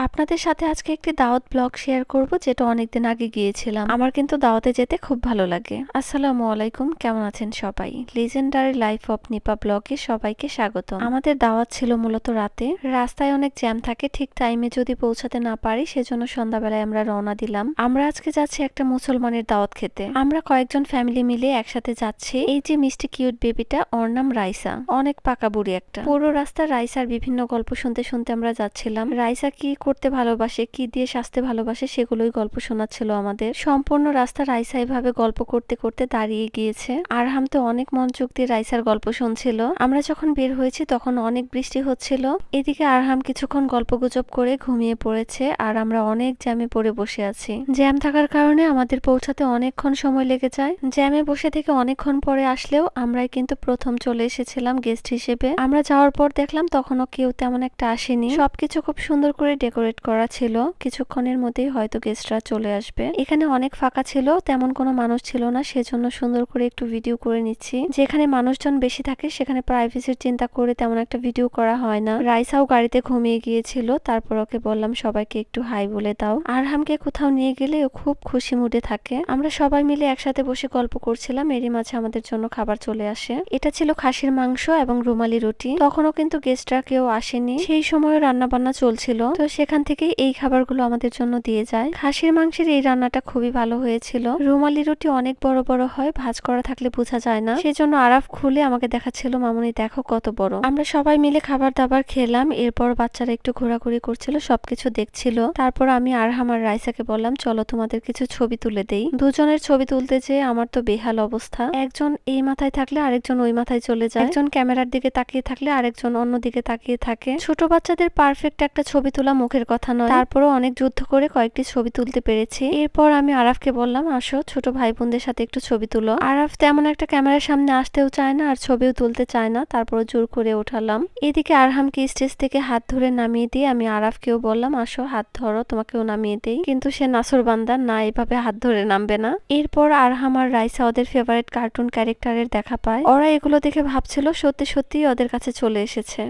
আপনাদের সাথে আজকে একটি দাওয়াত ব্লগ শেয়ার করব, যেটা অনেকদিন আগে গিয়েছিলাম। আমার কিন্তু দাওয়াতে যেতে খুব ভালো লাগে। আসসালামু আলাইকুম, কেমন আছেন সবাই? লিজেন্ডারি লাইফ অফ নিপা ব্লগে সবাইকে স্বাগত। আমাদের দাওয়াত ছিল মূলত রাতে। রাস্তায় অনেক জ্যাম থাকে, ঠিক টাইমে যদি পৌঁছাতে না পারি সেজন্য সন্ধ্যাবেলায় আমরা রওনা দিলাম। আমরা আজকে যাচ্ছি একটা মুসলমানের দাওয়াত খেতে। আমরা কয়েকজন ফ্যামিলি মিলে একসাথে যাচ্ছি। এই যে মিষ্টি কিউট বেবিটা, ওর নাম রাইসা। অনেক পাকা বুড়ি একটা। পুরো রাস্তা রাইসার বিভিন্ন গল্প শুনতে শুনতে আমরা যাচ্ছিলাম। রাইসা কি করতে ভালোবাসে, কি দিয়ে সাজতে ভালোবাসে, সেগুলোই গল্প শোনাচ্ছিল আমাদের। সম্পূর্ণ রাস্তা রাইসা এভাবে গল্প করতে করতে দাঁড়িয়ে গিয়েছে। আরহাম তো অনেক মনোযোগ দিয়ে রাইসার গল্প শুনছিল। আমরা যখন বের হয়েছি তখন অনেক বৃষ্টি হচ্ছিল। এদিকে আরহাম কিছুক্ষণ গল্পগুজব করে ঘুমিয়ে পড়েছে, আর আমরা অনেক জ্যামে পড়ে বসে আছি। জ্যাম থাকার কারণে আমাদের পৌঁছাতে অনেকক্ষণ সময় লেগে যায়। জ্যামে বসে থেকে অনেকক্ষণ পরে আসলেও আমরাই কিন্তু প্রথম চলে এসেছিলাম গেস্ট হিসেবে। আমরা যাওয়ার পর দেখলাম তখনও কেউ তেমন একটা আসেনি। সবকিছু খুব সুন্দর করে ডেকোরেট করা ছিল। কিছুক্ষণের মধ্যেই হয়তো গেস্টরা চলে আসবে। এখানে অনেক ফাঁকা ছিল, তেমন কোনো মানুষ ছিল না, সেজন্য সুন্দর করে একটু ভিডিও করে নিচ্ছি। যেখানে মানুষজন বেশি থাকে সেখানে প্রাইভেসির চিন্তা করে তেমন একটা ভিডিও করা হয় না। রাইসাও গাড়িতে ঘুমিয়ে গিয়েছিল, তারপর ওকে বললাম সবাইকে একটু হাই বলে দাও। আরহামকে কোথাও নিয়ে গেলে ও খুব খুশি মুডে থাকে। আমরা সবাই মিলে একসাথে বসে গল্প করছিলাম, এরই মাঝে আমাদের জন্য খাবার চলে আসে। এটা ছিল খাসির মাংস এবং রুমালি রুটি। তখনও কিন্তু গেস্টরা কেউ আসেনি, সেই সময় রান্না বান্না চলছিল। তো সেখান থেকেই এই খাবারগুলো আমাদের জন্য দিয়ে যায়। খাসির মাংসের এই রান্নাটা খুবই ভালো হয়েছিল। রুমালি রুটি অনেক বড় বড় হয়, ভাঁজ করা থাকলে বোঝা যায় না, সেজন্য আরাফ খুলে আমাকে দেখাচ্ছিল, মামুনি দেখো কত বড়। আমরা সবাই মিলে খাবার দাবার খেলাম। এরপর বাচ্চারা একটু ঘোরাঘুরি করছিল, সবকিছু দেখছিল। তারপর আমি আরহাম আর রাইসাকে বললাম চলো তোমাদের কিছু ছবি তুলে দেই। দুজনের ছবি তুলতে যেয়ে আমার তো বেহাল অবস্থা। একজন এই মাথায় থাকলে আরেকজন ওই মাথায় চলে যায়, একজন ক্যামেরার দিকে তাকিয়ে থাকলে আরেকজন অন্য দিকে তাকিয়ে থাকে। ছোট বাচ্চাদের পারফেক্ট একটা ছবি তোলা মুখের কথা নয়, তারপরও অনেক যুদ্ধ করে কয়েকটি ছবি তুলতে পেরেছি। এরপর আমি আরাফকে বললাম আসো ছোট ভাই বোনদের সাথে একটু ছবি তুলো। আরাফ তেমন একটা ক্যামেরার সামনে আসতেও চায় না আর ছবিও তুলতে চায় না, তারপর জোর করে ওঠালাম। এদিকে আরহামকে স্টেজ থেকে হাত ধরে নামিয়ে দিয়ে আমি আরাফকেও বললাম আসো হাত ধরো, তোমাকেও নামিয়ে দেই, কিন্তু সে নাসরবান্দা না, এভাবে হাত ধরে নামবে না। এরপর আরহাম আর রাইসা ওদের ফেভারিট কার্টুন ক্যারেক্টারের দেখা পায়। ওরা এগুলো দেখে ভাবছিল সত্যি সত্যি ওদের কাছে চলে এসেছে।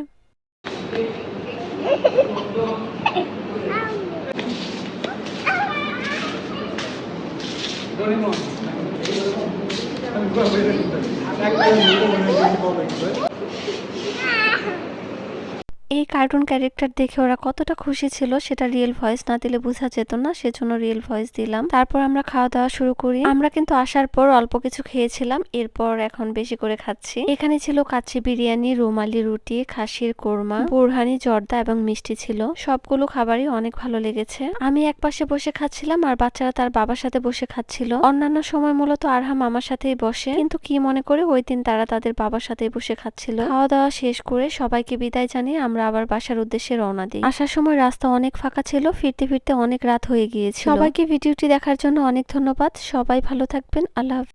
এই কার্টুন ক্যারেক্টার দেখে ওরা কতটা খুশি ছিল সেটা রিয়েল ভয়েস না দিলে বোঝা যেত না, সেজন্য রিয়েল ভয়েস দিলাম। তারপর আমরা খাওয়া দাওয়া শুরু করি। আমরা কিন্তু আসার পর অল্প কিছু খেয়েছিলাম, এরপর এখন বেশি করে খাচ্ছি। এখানে ছিল কাচ্চি বিরিয়ানি, রুমালি রুটি, খাসির কোরমা, বুরহানি, জর্দা এবং মিষ্টি ছিল। সবগুলো খাবারই অনেক ভালো লেগেছে। আমি এক পাশে বসে খাচ্ছিলাম আর বাচ্চারা তার বাবার সাথে বসে খাচ্ছিল। অন্যান্য সময় মূলত আরহাম আমার সাথেই বসে, কিন্তু কি মনে করে ওই দিন তারা তাদের বাবার সাথেই বসে খাচ্ছিল। খাওয়া দাওয়া শেষ করে সবাইকে বিদায় জানিয়ে আমরা আবার বাসার উদ্দেশ্যে রওনা দিই। আসার সময় রাস্তা অনেক ফাঁকা ছিল, ফিরতে ফিরতে অনেক রাত হয়ে গিয়েছিল। সবাইকে ভিডিওটি দেখার জন্য অনেক ধন্যবাদ। সবাই ভালো থাকবেন। আল্লাহ হাফেজ।